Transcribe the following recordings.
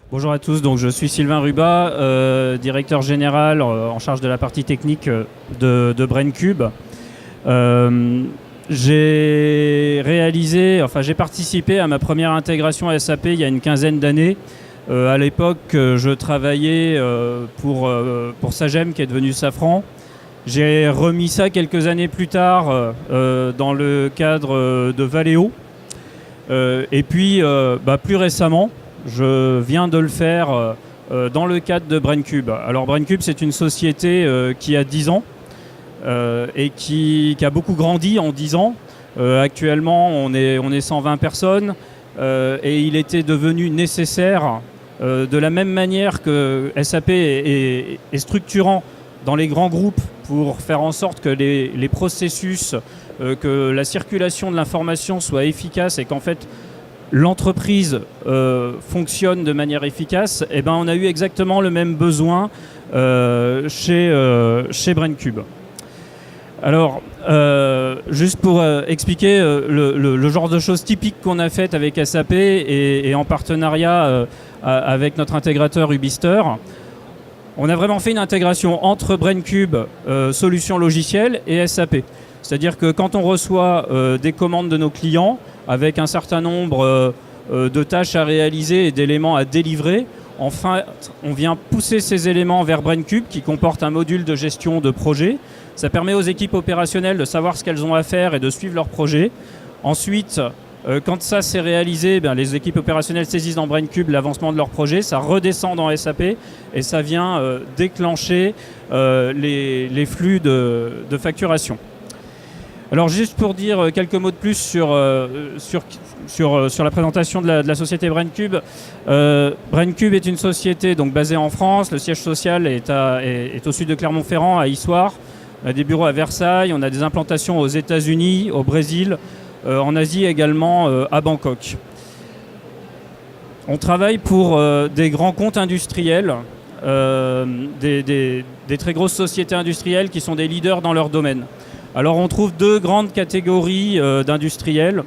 Bonjour à tous, donc je suis Sylvain Rubat, directeur général en charge de la partie technique de BrainCube. J'ai participé à ma première intégration à SAP il y a une quinzaine d'années. À l'époque, je travaillais pour Sagem, qui est devenu Safran. J'ai remis ça quelques années plus tard dans le cadre de Valeo. Et puis, plus récemment, je viens de le faire dans le cadre de BrainCube. Alors BrainCube, c'est une société qui a 10 ans et qui a beaucoup grandi en 10 ans. Actuellement, on est 120 personnes et il était devenu nécessaire, de la même manière que SAP est structurant dans les grands groupes pour faire en sorte que les processus, que la circulation de l'information soit efficace et qu'en fait l'entreprise fonctionne de manière efficace, et on a eu exactement le même besoin chez BrainCube. Alors, juste pour expliquer le genre de choses typiques qu'on a faites avec SAP et en partenariat avec notre intégrateur Ubister, on a vraiment fait une intégration entre BrainCube, solution logicielle, et SAP. C'est-à-dire que quand on reçoit des commandes de nos clients, avec un certain nombre de tâches à réaliser et d'éléments à délivrer, enfin, on vient pousser ces éléments vers BrainCube qui comporte un module de gestion de projet. Ça permet aux équipes opérationnelles de savoir ce qu'elles ont à faire et de suivre leur projet. Ensuite, quand ça s'est réalisé, les équipes opérationnelles saisissent dans BrainCube l'avancement de leur projet, ça redescend dans SAP et ça vient déclencher les flux de facturation. Alors juste pour dire quelques mots de plus sur la présentation de la société BrainCube. BrainCube est une société donc basée en France. Le siège social est au sud de Clermont-Ferrand, à Issoire. On a des bureaux à Versailles, on a des implantations aux États-Unis, au Brésil, en Asie également, à Bangkok. On travaille pour des grands comptes industriels, des très grosses sociétés industrielles qui sont des leaders dans leur domaine. Alors on trouve deux grandes catégories d'industriels.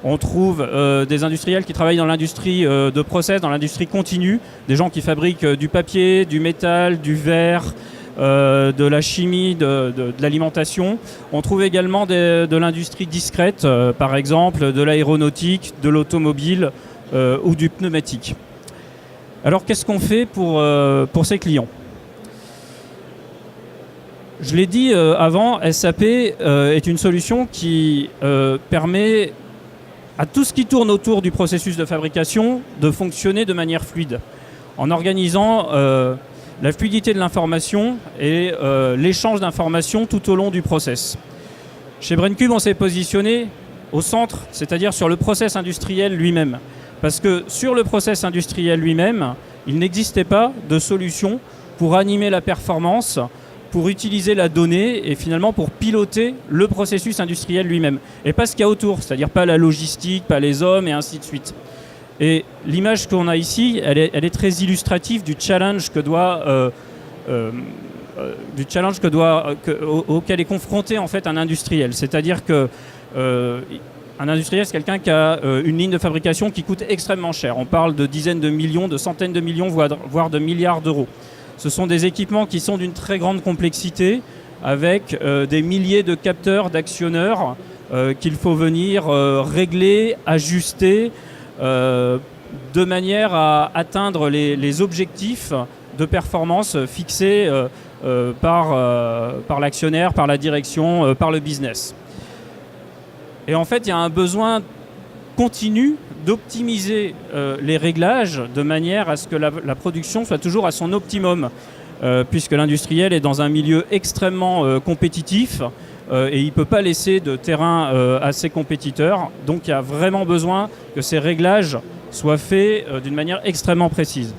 On trouve des industriels qui travaillent dans l'industrie de process, dans l'industrie continue, des gens qui fabriquent du papier, du métal, du verre, de la chimie, de l'alimentation. On trouve également de l'industrie discrète, par exemple de l'aéronautique, de l'automobile ou du pneumatique. Alors qu'est-ce qu'on fait pour ces clients ? Je l'ai dit avant, SAP est une solution qui permet à tout ce qui tourne autour du processus de fabrication de fonctionner de manière fluide, en organisant la fluidité de l'information et l'échange d'informations tout au long du process. Chez BrainCube, on s'est positionné au centre, c'est-à-dire sur le process industriel lui-même. Parce que sur le process industriel lui-même, il n'existait pas de solution pour animer la performance, pour utiliser la donnée et finalement pour piloter le processus industriel lui-même. Et pas ce qu'il y a autour, c'est-à-dire pas la logistique, pas les hommes et ainsi de suite. Et l'image qu'on a ici, elle est très illustrative du challenge auquel est confronté en fait un industriel. C'est-à-dire que un industriel, c'est quelqu'un qui a une ligne de fabrication qui coûte extrêmement cher. On parle de dizaines de millions, de centaines de millions, voire de milliards d'euros. Ce sont des équipements qui sont d'une très grande complexité, avec des milliers de capteurs, d'actionneurs qu'il faut venir régler, ajuster, de manière à atteindre les objectifs de performance fixés par l'actionnaire, par la direction, par le business. Et en fait, il y a un besoin continu d'optimiser les réglages de manière à ce que la production soit toujours à son optimum, puisque l'industriel est dans un milieu extrêmement compétitif et il ne peut pas laisser de terrain à ses compétiteurs. Donc il y a vraiment besoin que ces réglages soient faits d'une manière extrêmement précise.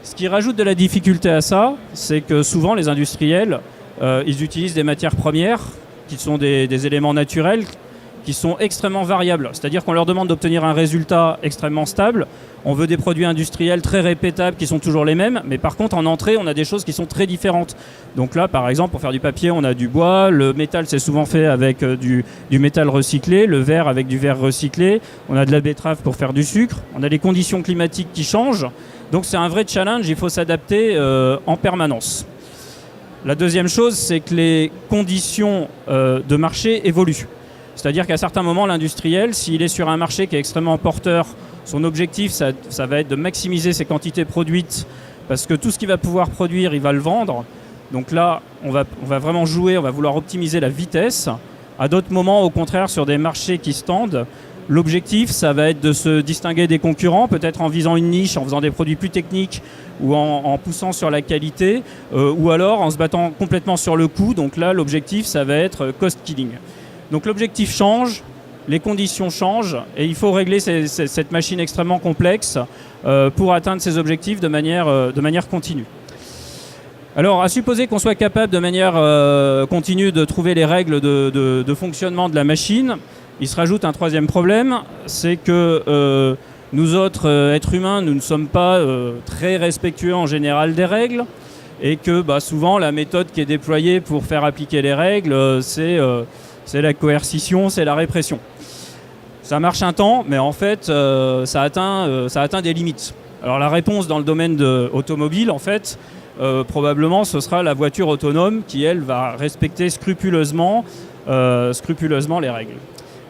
Ce qui rajoute de la difficulté à ça, c'est que souvent les industriels, ils utilisent des matières premières qui sont des éléments naturels qui sont extrêmement variables. C'est-à-dire qu'on leur demande d'obtenir un résultat extrêmement stable. On veut des produits industriels très répétables qui sont toujours les mêmes, mais par contre en entrée on a des choses qui sont très différentes. Donc là par exemple pour faire du papier on a du bois, le métal c'est souvent fait avec du métal recyclé, le verre avec du verre recyclé, on a de la betterave pour faire du sucre, on a les conditions climatiques qui changent, Donc c'est un vrai challenge, il faut s'adapter en permanence. La deuxième chose, c'est que les conditions de marché évoluent. C'est-à-dire qu'à certains moments, l'industriel, s'il est sur un marché qui est extrêmement porteur, son objectif, ça va être de maximiser ses quantités produites, parce que tout ce qu'il va pouvoir produire, il va le vendre. Donc là, on va vraiment jouer, on va vouloir optimiser la vitesse. À d'autres moments, au contraire, sur des marchés qui se tendent, l'objectif, ça va être de se distinguer des concurrents, peut-être en visant une niche, en faisant des produits plus techniques ou en poussant sur la qualité, ou alors en se battant complètement sur le coût. Donc là, l'objectif, ça va être cost killing. Donc l'objectif change, les conditions changent, et il faut régler cette machine extrêmement complexe pour atteindre ces objectifs de manière continue. Alors, à supposer qu'on soit capable de manière continue de trouver les règles de fonctionnement de la machine, il se rajoute un troisième problème, c'est que nous autres êtres humains, nous ne sommes pas très respectueux en général des règles, et que souvent la méthode qui est déployée pour faire appliquer les règles, c'est la coercition, c'est la répression. Ça marche un temps, mais en fait, ça atteint des limites. Alors la réponse dans le domaine automobile, en fait, probablement ce sera la voiture autonome qui, elle, va respecter scrupuleusement les règles.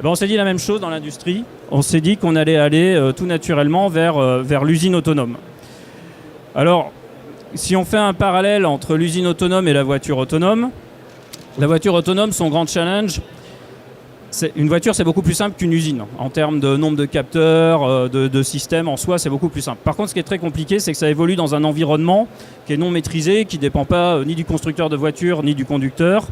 Et on s'est dit la même chose dans l'industrie. On s'est dit qu'on allait aller tout naturellement vers l'usine autonome. Alors, si on fait un parallèle entre l'usine autonome et la voiture autonome, son grand challenge, une voiture, c'est beaucoup plus simple qu'une usine. En termes de nombre de capteurs, de systèmes, en soi, c'est beaucoup plus simple. Par contre, ce qui est très compliqué, c'est que ça évolue dans un environnement qui est non maîtrisé, qui ne dépend pas ni du constructeur de voiture, ni du conducteur.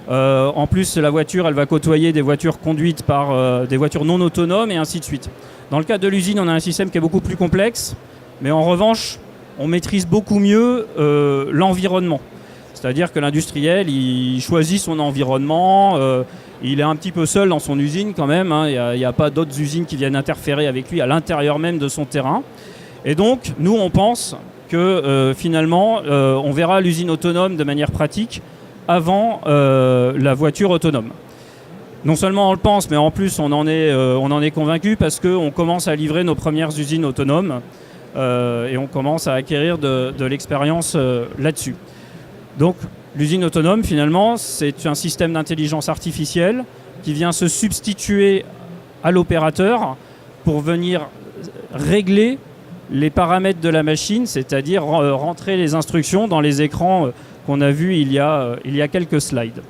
En plus, la voiture, elle va côtoyer des voitures conduites par des voitures non autonomes, et ainsi de suite. Dans le cas de l'usine, on a un système qui est beaucoup plus complexe, mais en revanche, on maîtrise beaucoup mieux l'environnement. C'est-à-dire que l'industriel, il choisit son environnement, il est un petit peu seul dans son usine quand même, hein. Il n'y a pas d'autres usines qui viennent interférer avec lui à l'intérieur même de son terrain. Et donc, nous, on pense que finalement, on verra l'usine autonome de manière pratique avant la voiture autonome. Non seulement on le pense, mais en plus on en est convaincu, parce qu'on commence à livrer nos premières usines autonomes et on commence à acquérir de l'expérience là-dessus. Donc l'usine autonome, finalement, c'est un système d'intelligence artificielle qui vient se substituer à l'opérateur pour venir régler les paramètres de la machine, c'est-à-dire rentrer les instructions dans les écrans qu'on a vus il y a quelques slides.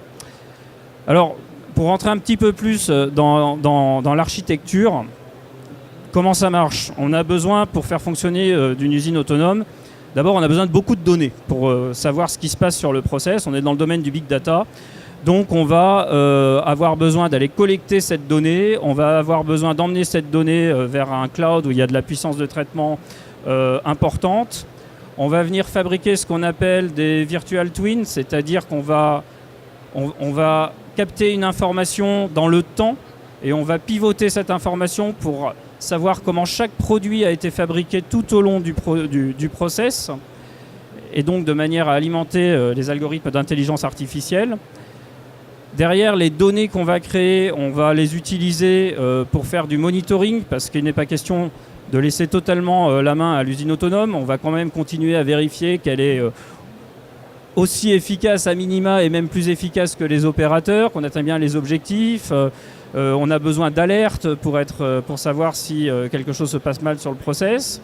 Alors, pour rentrer un petit peu plus dans l'architecture, comment ça marche ? On a besoin, pour faire fonctionner d'une usine autonome, d'abord, on a besoin de beaucoup de données pour savoir ce qui se passe sur le process. On est dans le domaine du big data. Donc, on va avoir besoin d'aller collecter cette donnée. On va avoir besoin d'emmener cette donnée vers un cloud où il y a de la puissance de traitement importante. On va venir fabriquer ce qu'on appelle des virtual twins, c'est-à-dire qu'on va capter une information dans le temps et on va pivoter cette information pour savoir comment chaque produit a été fabriqué tout au long du process, et donc de manière à alimenter les algorithmes d'intelligence artificielle. Derrière, les données qu'on va créer, on va les utiliser pour faire du monitoring, parce qu'il n'est pas question de laisser totalement la main à l'usine autonome. On va quand même continuer à vérifier qu'elle est aussi efficace à minima et même plus efficace que les opérateurs, qu'on atteint bien les objectifs. On a besoin d'alertes pour savoir si quelque chose se passe mal sur le process.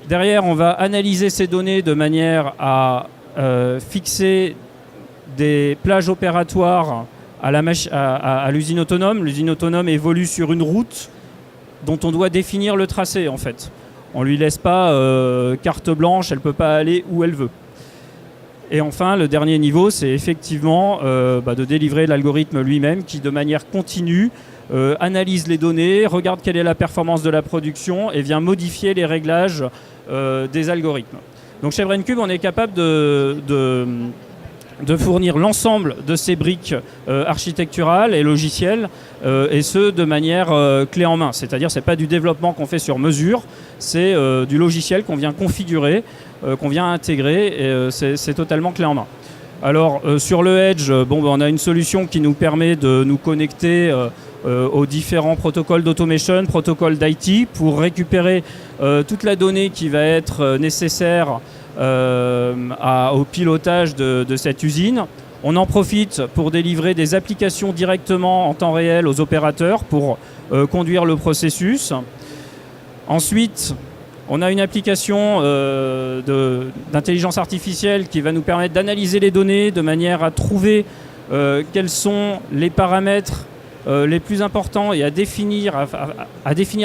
Derrière, on va analyser ces données de manière à fixer des plages opératoires à l'usine autonome. L'usine autonome évolue sur une route dont on doit définir le tracé, en fait. On ne lui laisse pas carte blanche, elle ne peut pas aller où elle veut. Et enfin, le dernier niveau, c'est effectivement de délivrer l'algorithme lui-même qui, de manière continue, analyse les données, regarde quelle est la performance de la production et vient modifier les réglages des algorithmes. Donc chez Braincube, on est capable de fournir l'ensemble de ces briques architecturales et logicielles, et ce, de manière clé en main. C'est-à-dire, ce n'est pas du développement qu'on fait sur mesure, c'est du logiciel qu'on vient configurer, qu'on vient intégrer, et c'est totalement clé en main. Alors, sur le Edge, on a une solution qui nous permet de nous connecter aux différents protocoles d'automation, protocoles d'IT, pour récupérer toute la donnée qui va être nécessaire au pilotage de cette usine. On en profite pour délivrer des applications directement en temps réel aux opérateurs pour conduire le processus. Ensuite, on a une application d'intelligence artificielle qui va nous permettre d'analyser les données de manière à trouver quels sont les paramètres les plus importants et à définir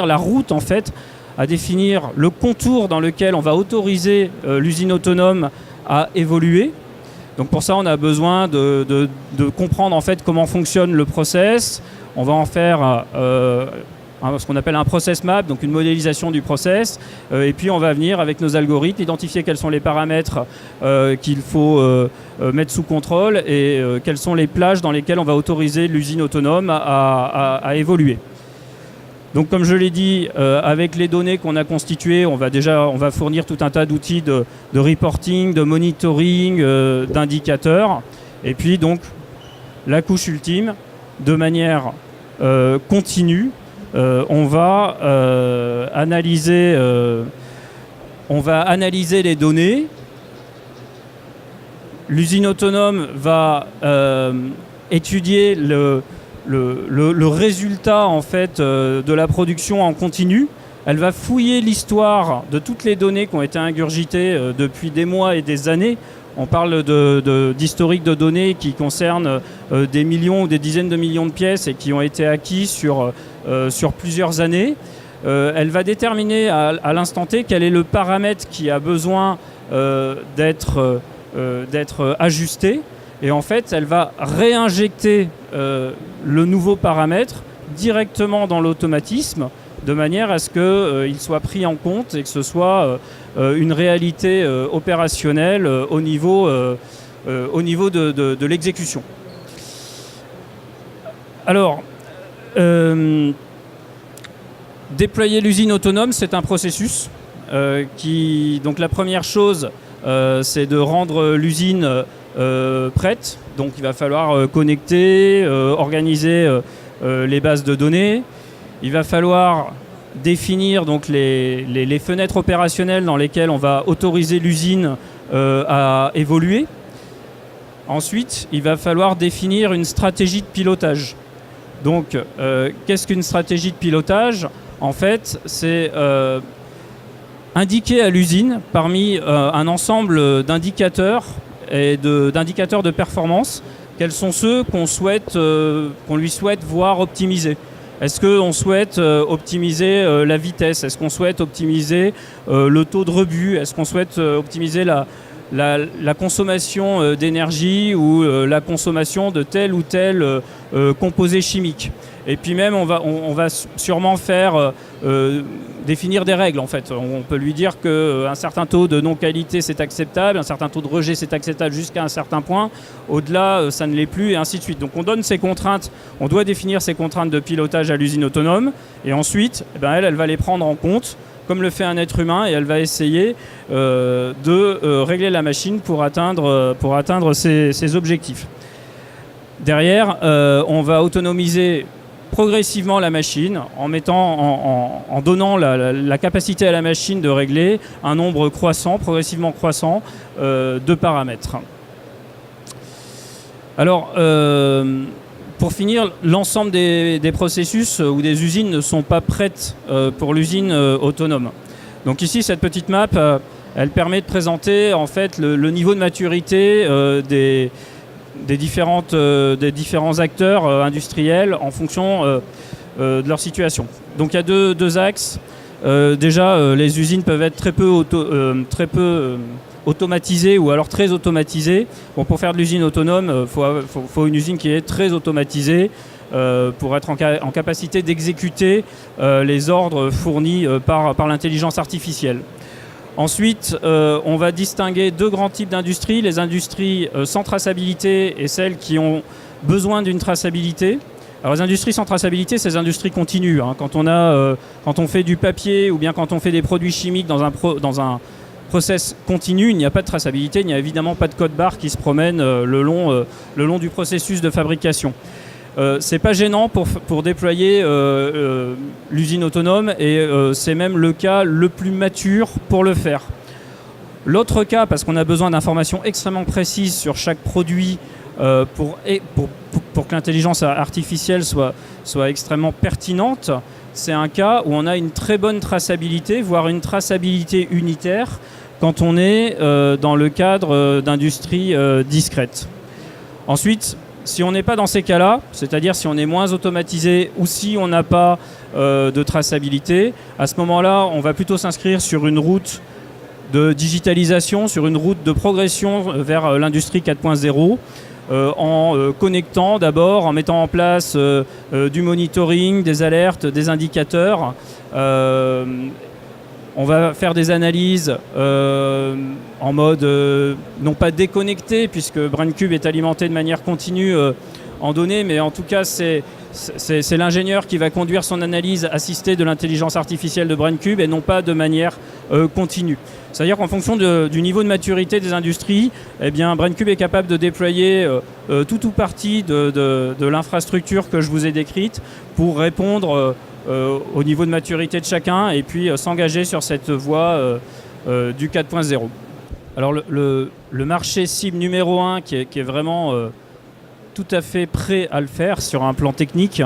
la route, en fait, à définir le contour dans lequel on va autoriser l'usine autonome à évoluer. Donc pour ça, on a besoin de comprendre en fait comment fonctionne le process. On va en faire ce qu'on appelle un process map, donc une modélisation du process. Et puis on va venir avec nos algorithmes identifier quels sont les paramètres qu'il faut mettre sous contrôle et quelles sont les plages dans lesquelles on va autoriser l'usine autonome à évoluer. Donc comme je l'ai dit, avec les données qu'on a constituées, on va fournir tout un tas d'outils de reporting, de monitoring, d'indicateurs. Et puis donc la couche ultime, de manière continue, on va analyser les données. L'usine autonome va étudier le résultat en fait, de la production en continu. Elle va fouiller l'histoire de toutes les données qui ont été ingurgitées depuis des mois et des années. On parle d'historique de données qui concernent des millions ou des dizaines de millions de pièces et qui ont été acquis sur plusieurs années. Elle va déterminer à l'instant T quel est le paramètre qui a besoin d'être ajusté. Et en fait, elle va réinjecter le nouveau paramètre directement dans l'automatisme de manière à ce qu'il soit pris en compte et que ce soit une réalité opérationnelle au niveau de l'exécution. Alors, déployer l'usine autonome, c'est un processus donc la première chose, c'est de rendre l'usine prête. Donc il va falloir connecter, organiser les bases de données. Il va falloir définir donc les fenêtres opérationnelles dans lesquelles on va autoriser l'usine à évoluer. Ensuite, il va falloir définir une stratégie de pilotage. Donc, qu'est-ce qu'une stratégie de pilotage ? En fait, c'est indiquer à l'usine, parmi un ensemble d'indicateurs et d'indicateurs de performance, quels sont ceux qu'on lui souhaite voir optimisés. Est-ce qu'on souhaite optimiser la vitesse ? Est-ce qu'on souhaite optimiser le taux de rebut ? Est-ce qu'on souhaite optimiser la consommation d'énergie ou la consommation de tel ou tel composé chimique ? Et puis même, on va sûrement faire définir des règles, en fait. On peut lui dire qu'un certain taux de non-qualité, c'est acceptable, un certain taux de rejet, c'est acceptable jusqu'à un certain point. Au-delà, ça ne l'est plus, et ainsi de suite. Donc on donne ces contraintes, on doit définir ces contraintes de pilotage à l'usine autonome, et ensuite, elle va les prendre en compte, comme le fait un être humain, et elle va essayer de régler la machine pour atteindre ses objectifs. Derrière, on va autonomiser progressivement la machine en donnant la capacité à la machine de régler un nombre progressivement croissant de paramètres. Alors, pour finir, l'ensemble des processus ou des usines ne sont pas prêtes pour l'usine autonome. Donc ici, cette petite map, elle permet de présenter en fait le niveau de maturité des différents acteurs industriels en fonction de leur situation. Donc il y a deux axes. Déjà, les usines peuvent être très peu automatisées ou alors très automatisées. Bon, pour faire de l'usine autonome, faut une usine qui est très automatisée pour être en capacité d'exécuter les ordres fournis par l'intelligence artificielle. Ensuite, on va distinguer deux grands types d'industries, les industries sans traçabilité et celles qui ont besoin d'une traçabilité. Alors les industries sans traçabilité, c'est les industries continues. Quand on fait du papier ou bien quand on fait des produits chimiques dans un process continu, il n'y a pas de traçabilité, il n'y a évidemment pas de code barre qui se promène le long du processus de fabrication. c'est pas gênant pour déployer l'usine autonome et c'est même le cas le plus mature pour le faire. L'autre cas, parce qu'on a besoin d'informations extrêmement précises sur chaque produit pour que l'intelligence artificielle soit extrêmement pertinente, c'est un cas où on a une très bonne traçabilité, voire une traçabilité unitaire quand on est dans le cadre d'industries discrètes. Ensuite, si on n'est pas dans ces cas-là, c'est-à-dire si on est moins automatisé ou si on n'a pas de traçabilité, à ce moment-là, on va plutôt s'inscrire sur une route de digitalisation, sur une route de progression vers l'industrie 4.0, en connectant d'abord, en mettant en place du monitoring, des alertes, des indicateurs. On va faire des analyses en mode non pas déconnecté, puisque BrainCube est alimenté de manière continue en données, mais en tout cas c'est l'ingénieur qui va conduire son analyse assistée de l'intelligence artificielle de BrainCube et non pas de manière continue. C'est-à-dire qu'en fonction du niveau de maturité des industries, eh bien, BrainCube est capable de déployer tout ou partie de l'infrastructure que je vous ai décrite pour répondre au niveau de maturité de chacun et puis s'engager sur cette voie du 4.0. Alors le marché cible numéro 1 qui est vraiment tout à fait prêt à le faire sur un plan technique,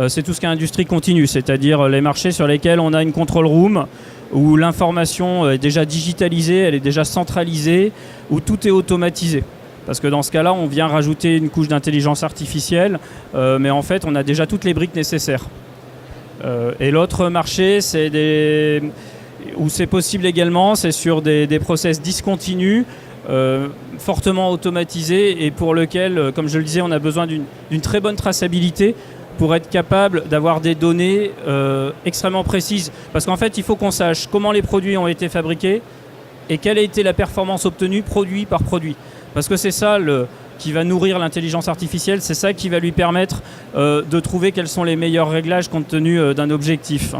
c'est tout ce qui est industrie continue, c'est-à-dire les marchés sur lesquels on a une control room, où l'information est déjà digitalisée, elle est déjà centralisée, où tout est automatisé. Parce que dans ce cas-là, on vient rajouter une couche d'intelligence artificielle, mais en fait, on a déjà toutes les briques nécessaires. Et l'autre marché, où c'est possible également, c'est sur des process discontinus, fortement automatisés et pour lequel, comme je le disais, on a besoin d'une très bonne traçabilité pour être capable d'avoir des données extrêmement précises. Parce qu'en fait, il faut qu'on sache comment les produits ont été fabriqués et quelle a été la performance obtenue produit par produit. Parce que c'est ça qui va nourrir l'intelligence artificielle, c'est ça qui va lui permettre de trouver quels sont les meilleurs réglages compte tenu d'un objectif.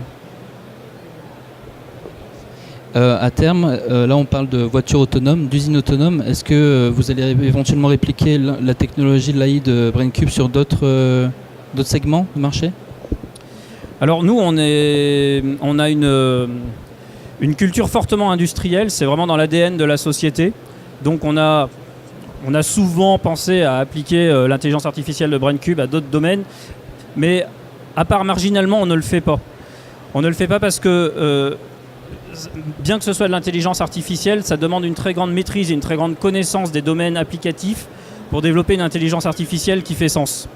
À terme, là on parle de voitures autonomes, d'usines autonomes. Est-ce que vous allez éventuellement répliquer la technologie de l'AI de BrainCube sur d'autres segments de marché? Alors nous, on a une culture fortement industrielle, c'est vraiment dans l'ADN de la société. Donc on a souvent pensé à appliquer l'intelligence artificielle de BrainCube à d'autres domaines, mais à part marginalement, on ne le fait pas. On ne le fait pas parce que, bien que ce soit de l'intelligence artificielle, ça demande une très grande maîtrise et une très grande connaissance des domaines applicatifs pour développer une intelligence artificielle qui fait sens.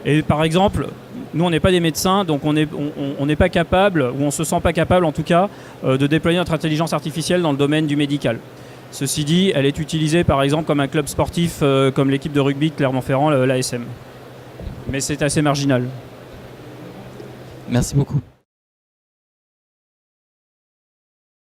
Et par exemple, nous on n'est pas des médecins, donc on n'est pas capable, ou on ne se sent pas capable en tout cas, de déployer notre intelligence artificielle dans le domaine du médical. Ceci dit, elle est utilisée par exemple comme un club sportif, comme l'équipe de rugby de Clermont-Ferrand, l'ASM. Mais c'est assez marginal. Merci beaucoup.